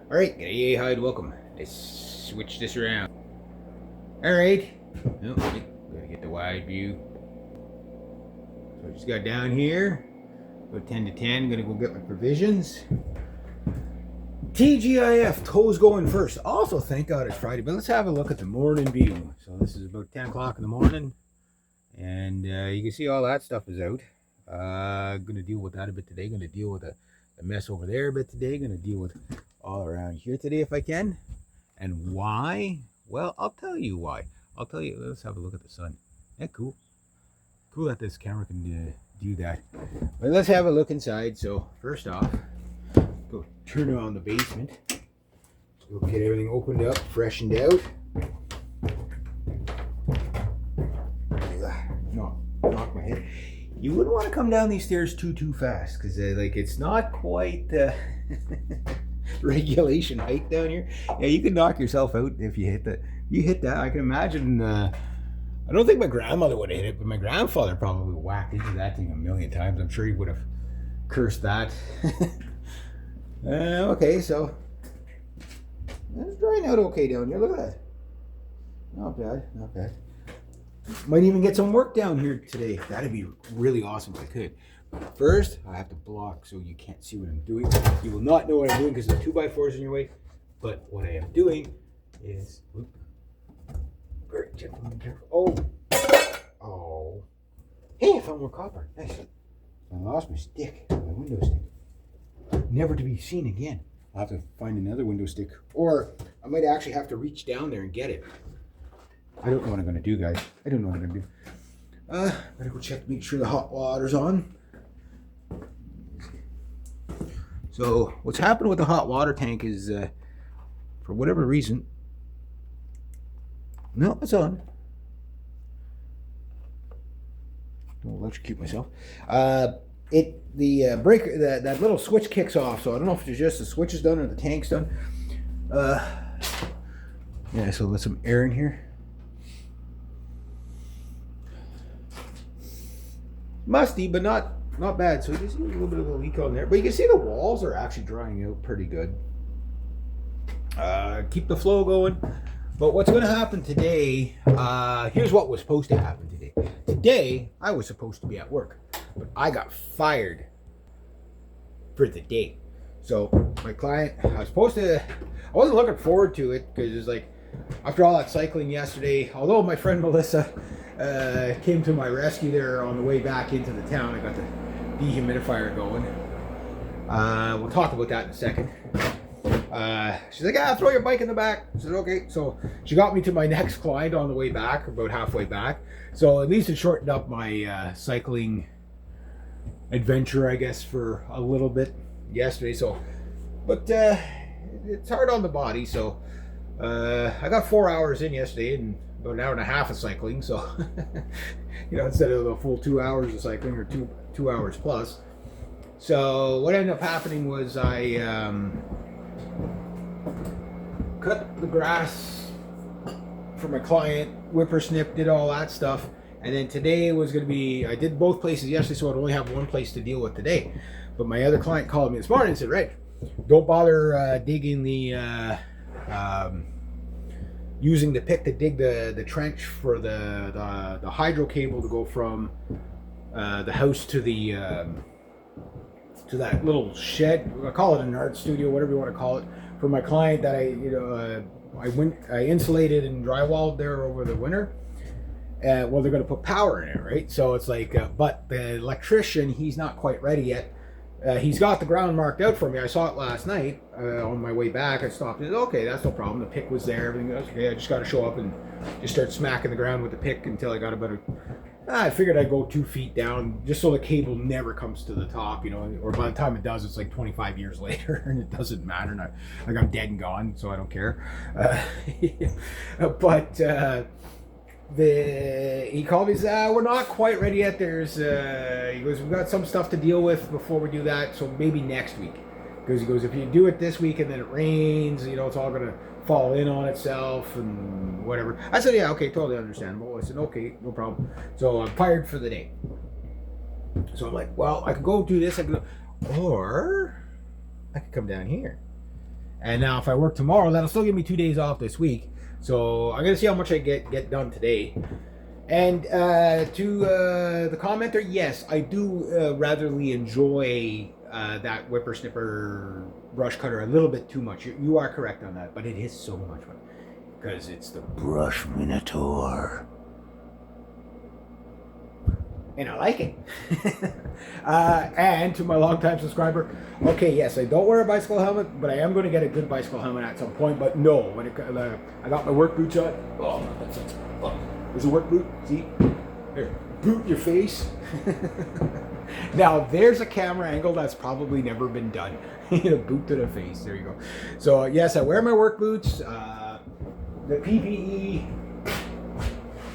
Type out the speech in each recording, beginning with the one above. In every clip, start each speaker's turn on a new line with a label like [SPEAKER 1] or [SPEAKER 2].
[SPEAKER 1] Alright, g'day, hi, welcome. Let's switch this around. Alright. Oh, gotta get the wide view. So I just got down here. About 10 to 10, gonna go get my provisions. TGIF, toes going first. Also, thank God it's Friday, but let's have a look at the morning view. So this is about 10 o'clock in the morning. And you can see all that stuff is out. Gonna deal with that a bit today. Gonna deal with the mess over there a bit today. Gonna deal with all around here today if I can. And why? Well, I'll tell you why. I'll tell you. Let's have a look at the sun. Yeah, cool. Cool that this camera can do that. But let's have a look inside. So first off, go turn on the basement. Go get everything opened up, freshened out. Knock my head. You wouldn't want to come down these stairs too fast because like it's not quite regulation height down here. Yeah, you can knock yourself out if you hit that. You hit that. I can imagine. I don't think my grandmother would have hit it, but my grandfather probably whacked into that thing a million times. I'm sure he would have cursed that. Okay, so it's drying out okay down here. Look at that. Not bad. Not bad. Might even get some work down here today. That'd be really awesome if I could. But first, I have to block so you can't see what I'm doing. You will not know what I'm doing because there's 2x4s in your way. But what I am doing is, very gentleman, careful. Oh. Hey, I found more copper. Nice. I lost my stick, my window stick. Never to be seen again. I'll have to find another window stick, or I might actually have to reach down there and get it. I don't know what I'm going to do, guys. I don't know what I'm going to do. Better go check to make sure the hot water's on. So what's happened with the hot water tank is, for whatever reason, no, it's on. Don't electrocute myself. The breaker, that little switch kicks off. So I don't know if it's just the switch is done or the tank's done. Yeah. So let some air in here. Musty, but not bad. So you can see a little bit of a leak on there, but you can see the walls are actually drying out pretty good. Keep the flow going. But what's going to happen today? Here's what was supposed to happen today. Today I was supposed to be at work, but I got fired for the day. So my client, I wasn't looking forward to it because it's like after all that cycling yesterday. Although my friend Melissa came to my rescue there on the way back into the town. I got the dehumidifier going. We'll talk about that in a second. She's like, throw your bike in the back. I said, okay. So she got me to my next client on the way back, about halfway back. So at least it shortened up my cycling adventure, I guess, for a little bit yesterday. So, but it's hard on the body. So I got 4 hours in yesterday and about an hour and a half of cycling. So, instead of the full 2 hours of cycling, or two hours plus. So what ended up happening was I cut the grass for my client, whippersnip, did all that stuff. And then today was going to be, I did both places yesterday, so I'd only have one place to deal with today. But my other client called me this morning and said, Reg, don't bother digging the, using the pick to dig the trench for the hydro cable to go from the house to the to that little shed. I call it an art studio, whatever you want to call it, for my client that I insulated and drywalled there over the winter. Well, they're going to put power in it, right? So it's like, but the electrician, he's not quite ready yet. He's got the ground marked out for me. I saw it last night on my way back. I stopped and said, okay, that's no problem. The pick was there, everything was okay. I just got to show up and just start smacking the ground with the pick until I got about I figured I'd go 2 feet down just so the cable never comes to the top, or by the time it does, it's like 25 years later and it doesn't matter. And I'm dead and gone, so I don't care. But he called me and said, we're not quite ready yet. He goes, we've got some stuff to deal with before we do that, so maybe next week. Because he goes, if you do it this week and then it rains, it's all going to fall in on itself and whatever. I said, yeah, okay, totally understandable. I said, okay, no problem. So I'm fired for the day. So I'm like, well, I could go do this, or I could come down here. And now if I work tomorrow, that'll still give me 2 days off this week. So I'm gonna see how much I get done today. And to the commenter, yes, I do ratherly enjoy that whippersnipper brush cutter a little bit too much. You are correct on that, but it is so much fun because it's the Brush Minotaur. And I like it. And to my longtime subscriber, okay, yes, I don't wear a bicycle helmet, but I am going to get a good bicycle helmet at some point. But no, when I got my work boots on, oh, there's a work boot. See, there, boot in your face. Now there's a camera angle that's probably never been done. You know, boot to the face. There you go. So yes, I wear my work boots. The PPE.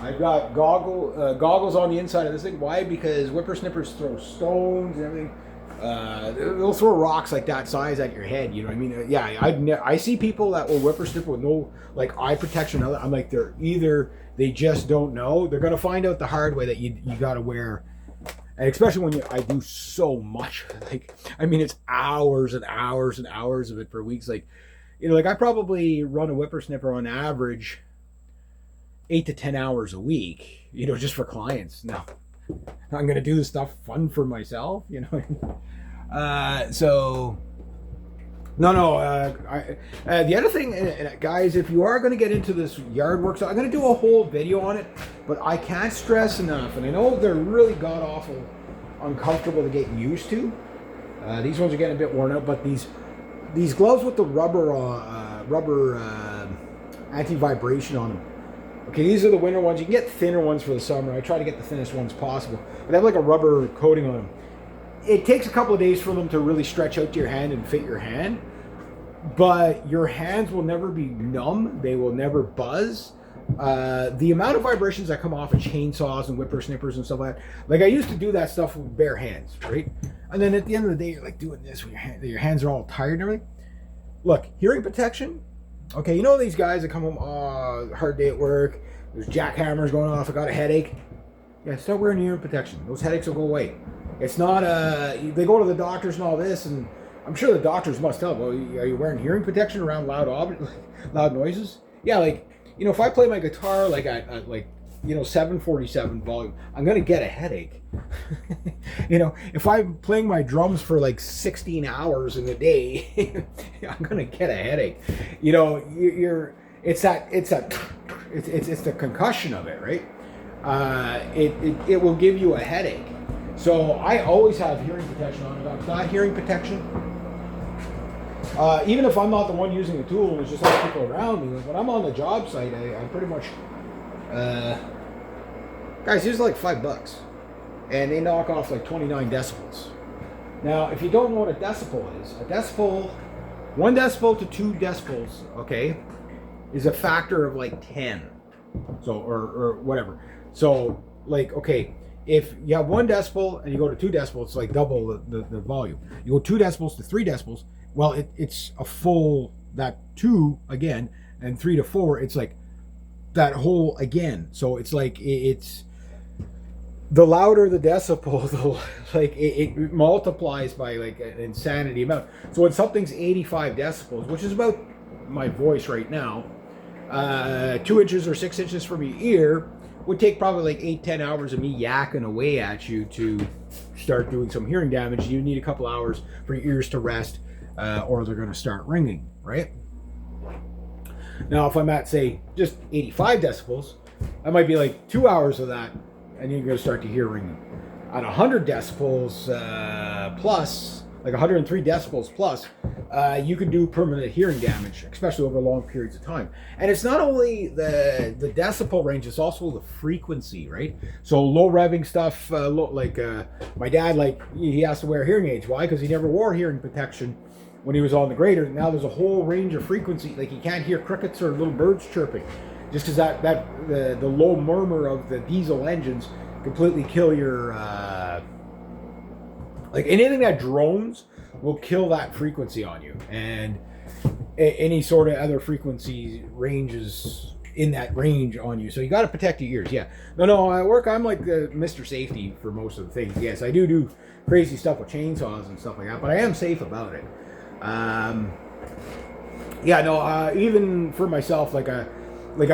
[SPEAKER 1] I've got goggles on the inside of this thing. Why? Because whippersnippers throw stones and everything. They'll throw rocks like that size at your head. You know what I mean? Yeah, I see people that will whippersnipper with no like eye protection. I'm like, they just don't know. They're gonna find out the hard way that you gotta wear. And especially when I do so much. Like, I mean, it's hours and hours and hours of it for weeks. Like, you know, like I probably run a whippersnipper on average 8 to 10 hours a week, you know, just for clients. No, I'm going to do this stuff fun for myself, you know. So, the other thing, guys, if you are going to get into this yard work, so I'm going to do a whole video on it, but I can't stress enough, and I know they're really god-awful uncomfortable to get used to. These ones are getting a bit worn out, but these gloves with the rubber anti-vibration on them. Okay, these are the winter ones. You can get thinner ones for the summer. I try to get the thinnest ones possible. But they have like a rubber coating on them. It takes a couple of days for them to really stretch out to your hand and fit your hand. But your hands will never be numb. They will never buzz. The amount of vibrations that come off of chainsaws and whippersnippers and stuff like that. Like I used to do that stuff with bare hands, right? And then at the end of the day, you're like doing this with your hands are all tired and everything. Look, hearing protection. Okay, you know these guys that come home, hard day at work, there's jackhammers going off, I got a headache. Yeah, start wearing hearing protection. Those headaches will go away. It's not, they go to the doctors and all this, and I'm sure the doctors must tell them, well, are you wearing hearing protection around loud noises? Yeah, like, you know, if I play my guitar like at like, you know, 747 volume, I'm going to get a headache. You know, if I'm playing my drums for like 16 hours in a day, I'm going to get a headache. You know, it's the concussion of it, right? It will give you a headache. So I always have hearing protection on. If I've got hearing protection, even if I'm not the one using the tool, there's just other people around me. When I'm on the job site, I pretty much, guys, these are like $5, and they knock off like 29 decibels. Now, if you don't know what a decibel is, 1 decibel to 2 decibels, okay, is a factor of like 10. So, or whatever. So, like, okay, if you have 1 decibel and you go to 2 decibels, it's like double the volume. You go 2 decibels to 3 decibels, well, it's a full, that 2 again, and 3 to 4, it's like that whole again. So it's like, it's, the louder the decibel, it multiplies by like an insanity amount. So when something's 85 decibels, which is about my voice right now, 2 inches or 6 inches from your ear, would take probably like 8-10 hours of me yakking away at you to start doing some hearing damage. You need a couple hours for your ears to rest, or they're going to start ringing, right? Now, if I'm at, say, just 85 decibels, that might be like 2 hours of that, and you're going to start to hear ringing. At 100 decibels plus, like 103 decibels plus, you can do permanent hearing damage, especially over long periods of time. And it's not only the decibel range, it's also the frequency, right? So low revving stuff, my dad, like, he has to wear hearing aids. Why? Because he never wore hearing protection when he was on the grader. Now there's a whole range of frequency, like you can't hear crickets or little birds chirping, just because the low murmur of the diesel engines completely kill your, like anything that drones will kill that frequency on you, and any sort of other frequency ranges in that range on you. So you got to protect your ears. Yeah. No, at work I'm like Mr. Safety for most of the things. Yes, I do crazy stuff with chainsaws and stuff like that, but I am safe about it. Yeah, no, even for myself, like I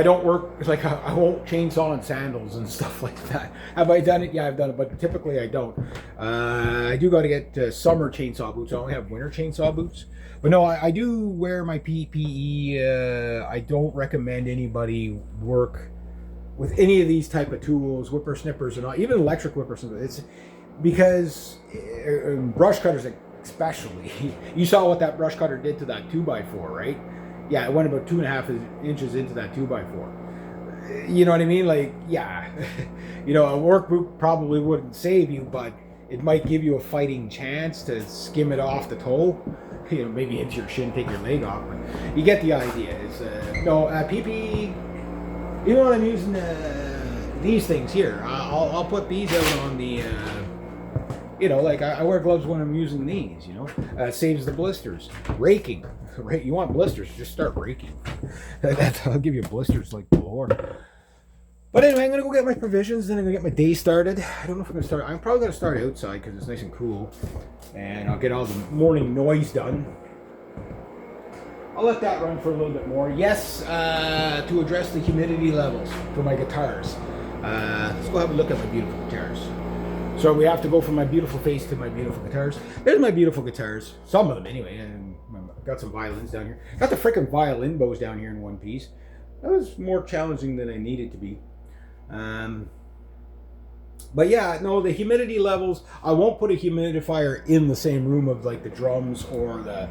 [SPEAKER 1] don't work, like I won't chainsaw in sandals and stuff like that. Have I done it? Yeah, I've done it, but typically I don't. I do got to get summer chainsaw boots. I only have winter chainsaw boots. But no, I do wear my PPE. I don't recommend anybody work with any of these type of tools, whippersnippers and all, even electric whippersnippers. It's because brush cutters especially. You saw what that brush cutter did to that 2x4, right? Yeah, it went about 2.5 inches into that 2x4. You know what I mean? Like, yeah, a work boot probably wouldn't save you, but it might give you a fighting chance to skim it off the toe. Maybe into your shin, take your leg off. But you get the idea. It's PPE. Even when I'm using these things here, I'll put these out on the. Like I wear gloves when I'm using these. Saves the blisters. Raking. You want blisters? Just start raking. I'll give you blisters like galore. But anyway, I'm gonna go get my provisions. Then I'm gonna get my day started. I don't know if I'm gonna start. I'm probably gonna start outside because it's nice and cool, and I'll get all the morning noise done. I'll let that run for a little bit more. Yes, to address the humidity levels for my guitars. Let's go have a look at my beautiful guitars. So we have to go from my beautiful face to my beautiful guitars. There's my beautiful guitars. Some of them anyway. And I've got some violins down here. Got the freaking violin bows down here in one piece. That was more challenging than I needed to be. But yeah, no, the humidity levels, I won't put a humidifier in the same room of like the drums or the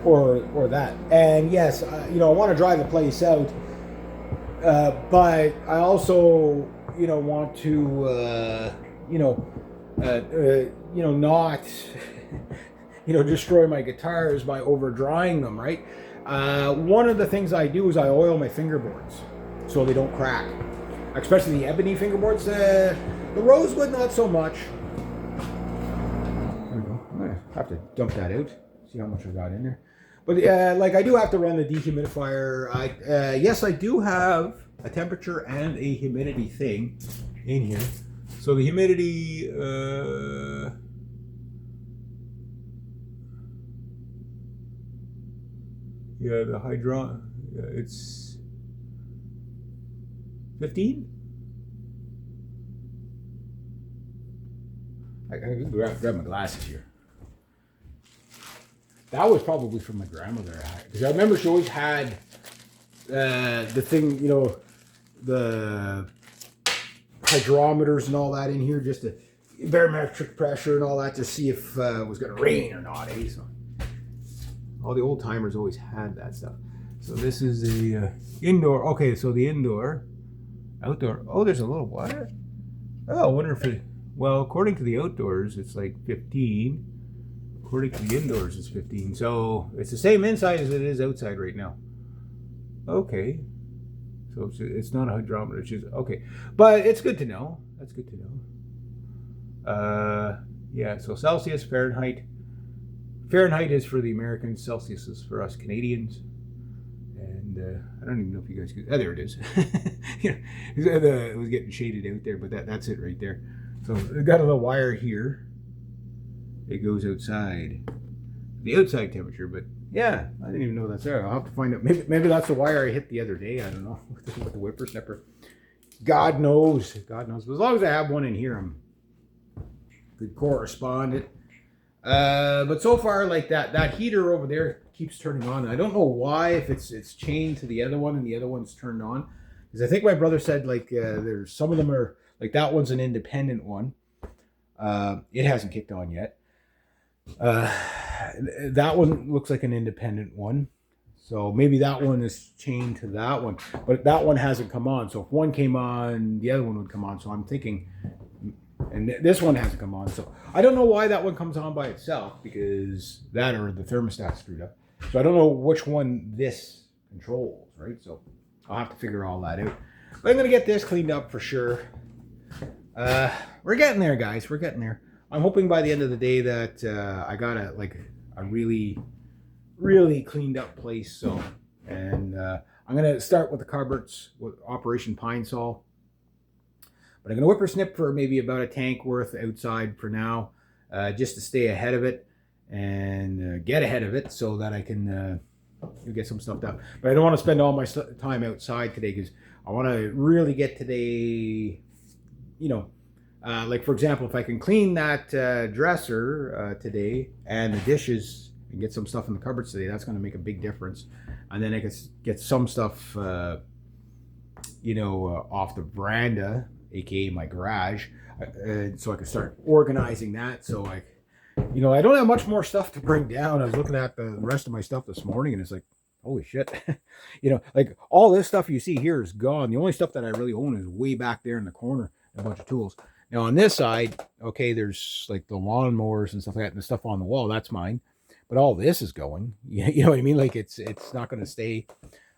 [SPEAKER 1] or that. And yes, I want to dry the place out. But I also, want to not, destroy my guitars by over drying them, right? One of the things I do is I oil my fingerboards so they don't crack, especially the ebony fingerboards. The rosewood, not so much. There we go. I'm gonna have to dump that out. See how much I got in there. But I do have to run the dehumidifier. Yes, I do have a temperature and a humidity thing in here. So the humidity, it's 15? I can grab my glasses here. That was probably from my grandmother. Because I remember she always had the thing, the hydrometers and all that in here, just to barometric pressure and all that to see if it was going to rain or not. So all the old timers always had that stuff. So this is the indoor. Okay, so the indoor, outdoor. Oh, there's a little what? Oh, I wonder if it. Well, according to the outdoors, it's like 15. According to the indoors, it's 15. So it's the same inside as it is outside right now. Okay. So it's not a hydrometer. It's just, okay. But it's good to know. That's good to know. Yeah, so Celsius, Fahrenheit. Fahrenheit is for the Americans. Celsius is for us Canadians. And I don't even know if you guys could. Oh, there it is. It was getting shaded out there, but that's it right there. So we've got a little wire here. It goes outside. The outside temperature, but yeah, I didn't even know that's there. I'll have to find out. Maybe that's the wire I hit the other day. I don't know, with the whippersnapper. God knows. God knows. But as long as I have one in here, I'm good correspondent. But so far, like that heater over there keeps turning on. I don't know why, if it's chained to the other one and the other one's turned on. Because I think my brother said there's some of them are like that one's an independent one. It hasn't kicked on yet. That one looks like an independent one, so maybe that one is chained to that one, but that one hasn't come on. So if one came on, the other one would come on. So I'm thinking, and this one hasn't come on, so I don't know why that one comes on by itself, because that or the thermostat screwed up. So I don't know which one this controls, right? So I'll have to figure all that out. But I'm gonna get this cleaned up for sure. We're getting there, guys. We're getting there. I'm hoping by the end of the day that I got a really, really cleaned up place. So, and I'm gonna start with the carburetors with Operation Pine Sol. But I'm gonna whippersnip for maybe about a tank worth outside for now, just to stay ahead of it and get ahead of it, so that I can you'll get some stuff done. But I don't want to spend all my time outside today because I want to really get today, you know, like for example, if I can clean that dresser today and the dishes and get some stuff in the cupboards today, that's going to make a big difference. And then I can get some stuff, off the veranda, aka my garage, so I can start organizing that. So I don't have much more stuff to bring down. I was looking at the rest of my stuff this morning, and it's like, holy shit. Like all this stuff you see here is gone. The only stuff that I really own is way back there in the corner, a bunch of tools. Now on this side, okay, there's like the lawnmowers and stuff like that, and the stuff on the wall, that's mine. But all this is going. You know what I mean? Like it's not going to stay.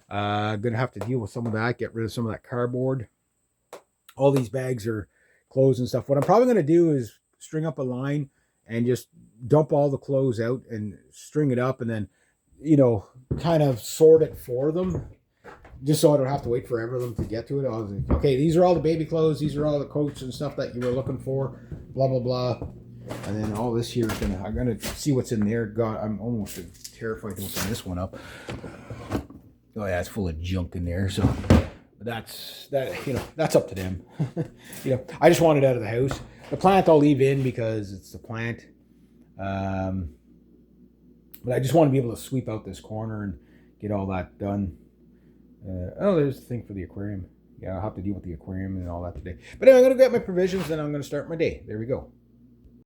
[SPEAKER 1] Gonna have to deal with some of that, get rid of some of that cardboard. All these bags are clothes and stuff. What I'm probably going to do is string up a line and just dump all the clothes out and string it up and then, kind of sort it for them, just so I don't have to wait forever for them to get to it. I was like, okay, these are all the baby clothes. These are all the coats and stuff that you were looking for, blah, blah, blah. And then all this here is I'm going to see what's in there. God, I'm almost terrified to open this one up. Oh yeah, it's full of junk in there. So that's up to them. I just want it out of the house. The plant I'll leave in because it's the plant. But I just want to be able to sweep out this corner and get all that done. There's the thing for the aquarium. Yeah, I'll have to deal with the aquarium and all that today. But anyway, I'm going to get my provisions and I'm going to start my day. There we go.